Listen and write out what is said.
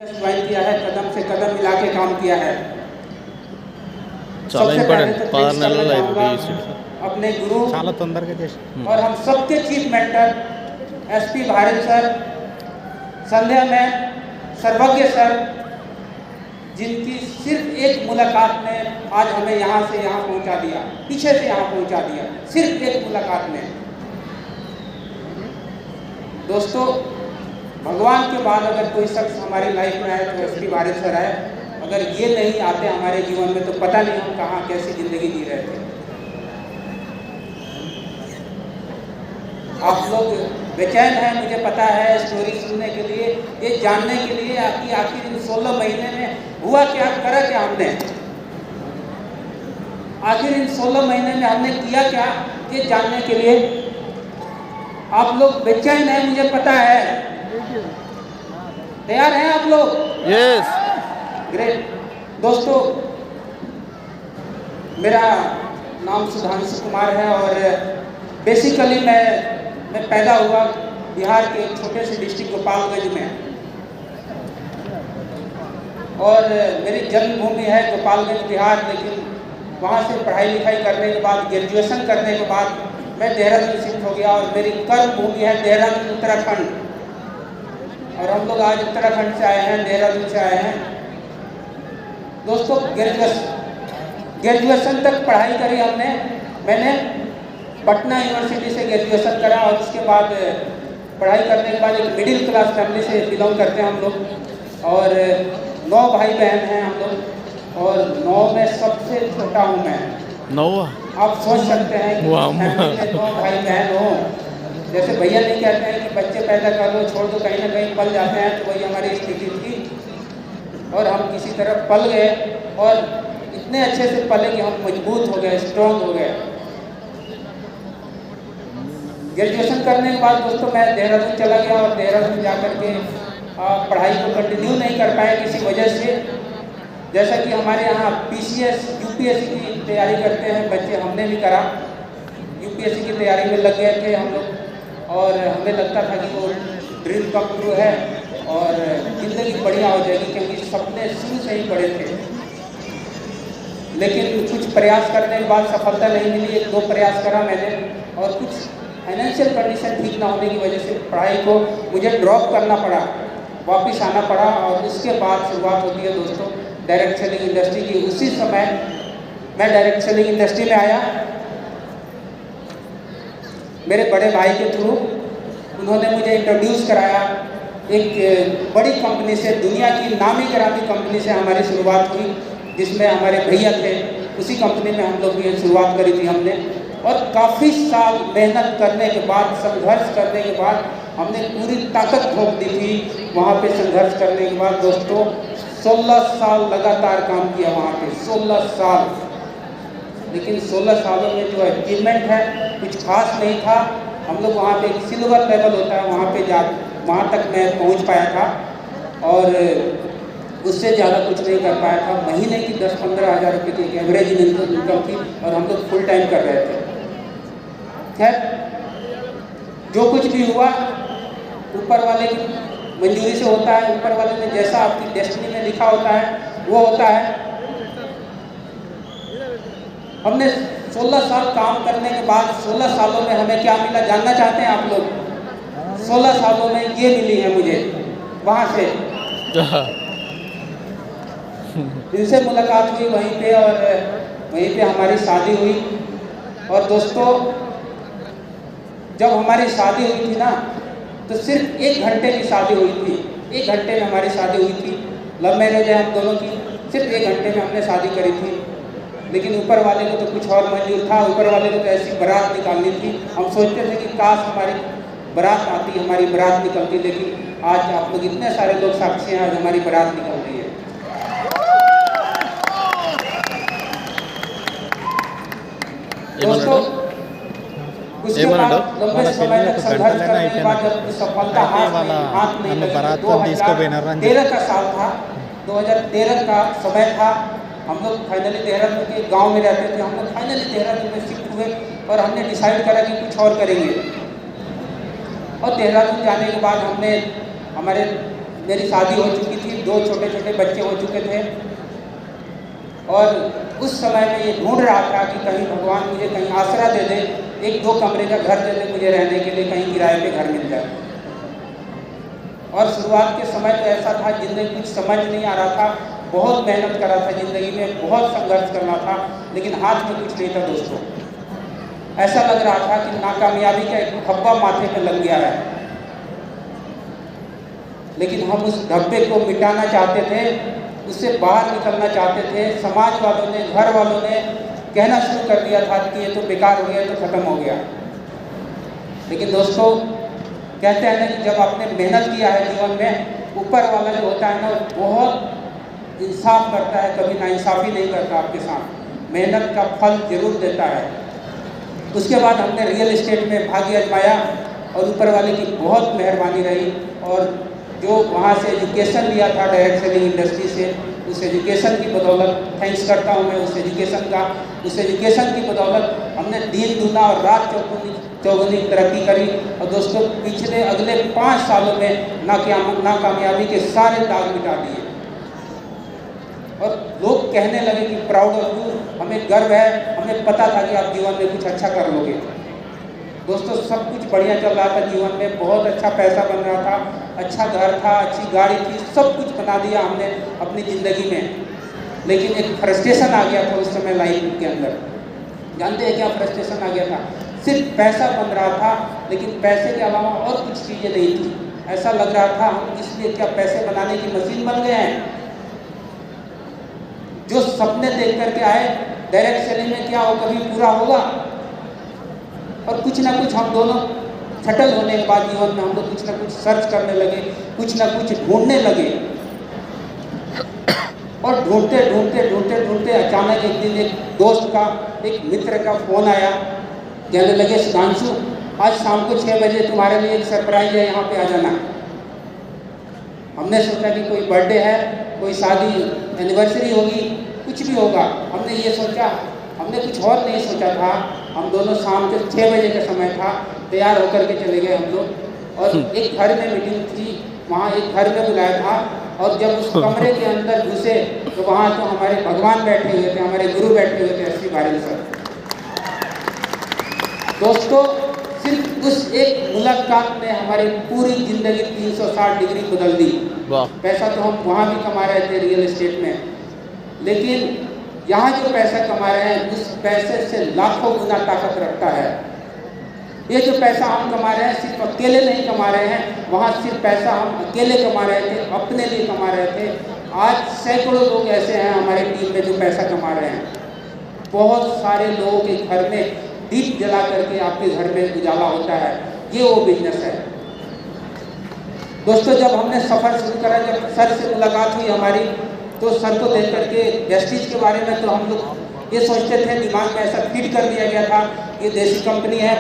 Join किया है, कदम से कदम मिला के काम किया है। చాలా सबसे ఇంపార్టెంట్ पहले तो 16 నెలల पेश లైఫ్ करना BSc चाहूँगा अपने गुरु చాలా తొందరగా చేసి और हम सबके chief mentor SP Bharat sir, Sandhya ma'am, Sarvagya sir, जिनकी सिर्फ एक मुलाकात ने आज हमें यहाँ से यहाँ पहुँचा दिया, पीछे से यहाँ पहुँचा दिया, सिर्फ एक मुलाकात ने। दोस्तों, भगवान के बाद अगर कोई शख्स हमारी लाइफ में आए तो SP भारत सर आए। अगर ये नहीं आते हमारे जीवन में तो पता नहीं हम कहाँ कैसी ज़िंदगी जी रहे थे। आप लोग बेचैन हैं, मुझे पता है, स्टोरी सुनने के लिए, ये जानने के लिए कि आखिर इन 16 महीने में हुआ क्या, करा क्या हमने, आखिर इन 16 महीने में हमने किया क्या, ये जानने के लिए आप लोग बेचैन हैं, मुझे पता है। तैयार हैं आप लोग? यस। ग्रेट। दोस्तों, मेरा नाम सुधांशु कुमार है और बेसिकली मैं पैदा हुआ बिहार के एक छोटे से डिस्ट्रिक्ट गोपालगंज में, और मेरी जन्मभूमि है गोपालगंज बिहार। लेकिन वहाँ से पढ़ाई लिखाई करने के बाद, ग्रेजुएशन करने के बाद मैं देहरादून शिफ्ट हो गया और मेरी कर्म भूमि है देहरादून उत्तराखंड। और हम लोग आज उत्तराखंड से आए हैं, देहरादून से आए हैं। दोस्तों, ग्रेजुएशन तक पढ़ाई करी हमने। मैंने पटना यूनिवर्सिटी से ग्रेजुएशन करा और उसके बाद पढ़ाई करने के बाद एक मिडिल क्लास फैमिली से बिलोंग करते हैं हम लोग, और 9 भाई बहन हैं हम लोग, और 9 में सबसे छोटा हूँ मैं। 9 आप सोच सकते हैं कि फैमिली में 9 भाई बहन हो, जैसे भैया नहीं कहते हैं कि बच्चे पैदा कर लो, छोड़ दो, कहीं ना कहीं पल जाते हैं, तो वही हमारी स्थिति थी। और हम किसी तरह पल गए और इतने अच्छे से पले कि हम मजबूत हो गए, स्ट्रॉन्ग हो गए। ग्रेजुएशन करने के बाद दोस्तों मैं देहरादून चला गया, और देहरादून जाकर के पढ़ाई को कंटिन्यू नहीं कर पाए किसी वजह से। जैसा कि हमारे यहाँ PCS UPSC की तैयारी करते हैं बच्चे, हमने भी करा, UPSC की तैयारी में लग गए थे हम लोग, और हमें लगता था कि वो ड्रीम कम ट्रू है और ज़िंदगी बढ़िया हो जाएगी, क्योंकि सपने शुरू से ही बड़े थे। लेकिन कुछ प्रयास करने के बाद सफलता नहीं मिली। 1-2 प्रयास करा मैंने, और कुछ फाइनेंशियल कंडीशन ठीक ना होने की वजह से पढ़ाई को मुझे ड्रॉप करना पड़ा, वापस आना पड़ा। और उसके बाद शुरुआत होती है दोस्तों डायरेक्ट सेलिंग इंडस्ट्री की। उसी समय मैं डायरेक्ट सेलिंग इंडस्ट्री में आया मेरे बड़े भाई के थ्रू। उन्होंने मुझे इंट्रोड्यूस कराया एक बड़ी कंपनी से, दुनिया की नामी गिरामी कंपनी से हमारी शुरुआत हुई, जिसमें हमारे भैया थे। उसी कंपनी में हम लोग की शुरुआत करी थी हमने, और काफ़ी साल मेहनत करने के बाद, संघर्ष करने के बाद हमने पूरी ताकत झोंक दी थी। वहाँ पे संघर्ष करने के बाद दोस्तों 16 साल लगातार काम किया वहाँ पे, 16 साल। लेकिन 16 सालों में जो अचीवमेंट है कुछ खास नहीं था। हम लोग वहाँ पे एक सिल्वर लेवल होता है, वहाँ तक मैं पहुँच पाया था, और उससे ज़्यादा कुछ नहीं कर पाया था। महीने की 10-15 हज़ार रुपये की एवरेज इनकम थी, और हम लोग फुल टाइम कर रहे थे। खैर, जो कुछ भी हुआ ऊपर वाले की मंजूरी से होता है। ऊपर वाले ने जैसा आपकी डेस्टिनी में लिखा होता है वो होता है। हमने 16 साल काम करने के बाद 16 सालों में हमें क्या मिला जानना चाहते हैं आप लोग? 16 सालों में ये मिली है मुझे वहाँ से। इनसे मुलाकात हुई वहीं पे, और वहीं पे हमारी शादी हुई। और दोस्तों, जब हमारी शादी हुई थी ना, तो सिर्फ 1 घंटे की शादी हुई थी। 1 घंटे में हमारी शादी हुई थी। लव मैरिज है हम दोनों की। सिर्फ 1 घंटे में हमने शादी करी थी। लेकिन ऊपर वाले को तो कुछ और मंजूर था। ऊपर वाले को तो ऐसी बारात निकालनी थी। हम सोचते थे कि काश हमारी बारात आती, हमारी बारात निकलती। लेकिन आज आप लोग इतने सारे लोग साक्षी हैं, आज हमारी बारात निकल रही है। दोस्तों, उसके बाद लंबे समय तक संघर्ष करने के बाद जब सफलता हाथ नहीं लगी, 2013 का साल था, 2013 का समय था। हम लोग फाइनली देहरादून के गांव में रहते थे। हम लोग फाइनली देहरादून में शिफ्ट हुए, और हमने डिसाइड करा कि कुछ और करेंगे। और देहरादून जाने के बाद हमने मेरी शादी हो चुकी थी। 2 छोटे छोटे बच्चे हो चुके थे और उस समय में ये ढूंढ रहा था कि कहीं भगवान मुझे कहीं आसरा दे दे, 1-2 कमरे का घर दे दे मुझे रहने के लिए, कहीं किराए पे घर मिल जाए। और शुरुआत के समय तो ऐसा था, ज़िंदगी कुछ समझ नहीं आ रहा था, बहुत मेहनत कर रहा था ज़िंदगी में, बहुत संघर्ष करना था, लेकिन हाथ में कुछ नहीं था दोस्तों। ऐसा लग रहा था कि नाकामयाबी का एक धब्बा माथे पे लग गया है। लेकिन हम उस धब्बे को मिटाना चाहते थे, उससे बाहर निकलना चाहते थे। समाज वालों ने, घर वालों ने कहना शुरू कर दिया था कि ये तो बेकार हो गया, तो ख़त्म हो गया। लेकिन दोस्तों, कहते हैं ना कि जब आपने मेहनत किया है जीवन में, ऊपर वाला जो होता है ना, बहुत इंसाफ करता है, कभी नाइंसाफ़ी नहीं करता आपके साथ, मेहनत का फल जरूर देता है। उसके बाद हमने रियल एस्टेट में भाग्य आजमाया और ऊपर वाले की बहुत मेहरबानी रही, और जो वहाँ से एजुकेशन लिया था डायरेक्ट सेलिंग इंडस्ट्री से, उस एजुकेशन की बदौलत, थैंक्स करता हूँ मैं उस एजुकेशन का, उस एजुकेशन की बदौलत हमने दिन दूना और रात चौगुनी तरक्की करी। और दोस्तों, पिछले अगले 5 सालों में नाकामयाबी के सारे दाग मिटा दिए और लोग कहने लगे कि प्राउड ऑफ यू, हमें गर्व है, हमें पता था कि आप जीवन में कुछ अच्छा कर लोगे। दोस्तों, सब कुछ बढ़िया चल रहा था जीवन में, बहुत अच्छा पैसा बन रहा था, अच्छा घर था, अच्छी गाड़ी थी, सब कुछ बना दिया हमने अपनी ज़िंदगी में। लेकिन एक फ्रस्ट्रेशन आ गया था उस समय लाइफ के अंदर। जानते हैं क्या फ्रस्ट्रेशन आ गया था? सिर्फ पैसा बन रहा था, लेकिन पैसे के अलावा और कुछ चीज़ें नहीं थी। ऐसा लग रहा था हम इसलिए क्या पैसे बनाने की मशीन बन गए हैं? जो सपने देख करके आए डायरेक्ट सेलिंग में, क्या वो कभी पूरा होगा? और कुछ ना कुछ हम दोनों सेटल होने के बाद जीवन में हम लोग कुछ ना कुछ सर्च करने लगे, कुछ ना कुछ ढूंढने लगे। और ढूंढते अचानक एक दिन एक दोस्त का, एक मित्र का फ़ोन आया, कहने लगे, सुधांशु, आज शाम को 6 बजे तुम्हारे लिए एक सरप्राइज है, यहाँ पे आ जाना। हमने सोचा कि कोई बर्थडे है, कोई शादी, एनिवर्सरी होगी, कुछ भी होगा, हमने ये सोचा। हमने कुछ और नहीं सोचा था। हम दोनों शाम के 6 बजे का समय था, तैयार होकर के चले गए हम लोग, और एक घर में मीटिंग थी, वहाँ एक घर में बुलाया था। और जब उस कमरे के अंदर घुसे तो वहाँ तो हमारे भगवान बैठे हुए थे, हमारे गुरु बैठे हुए थे, एसपी बारिल सर। दोस्तों, सिर्फ उस एक मुलाकात ने हमारी पूरी ज़िंदगी 360 डिग्री बदल दी। पैसा तो हम वहाँ भी कमा रहे थे रियल एस्टेट में, लेकिन यहाँ जो पैसा कमा रहे हैं उस पैसे से लाखों गुना ताकत रखता है। ये जो पैसा हम कमा रहे हैं सिर्फ अकेले नहीं कमा रहे हैं, वहाँ सिर्फ पैसा हम अकेले कमा रहे थे, अपने लिए कमा रहे थे। आज सैकड़ों लोग ऐसे हैं हमारे टीम में जो पैसा कमा रहे हैं। बहुत सारे लोगों के घर में दीप जला करके आपके घर में उजाला होता है, ये वो बिजनेस है। दोस्तों, जब हमने सफ़र शुरू करा, जब सर से मुलाकात हुई हमारी, तो सर को देख करके वेस्टीज के बारे में तो हम लोग ये सोचते थे, दिमाग में ऐसा फीड कर दिया गया था, ये देसी कंपनी है,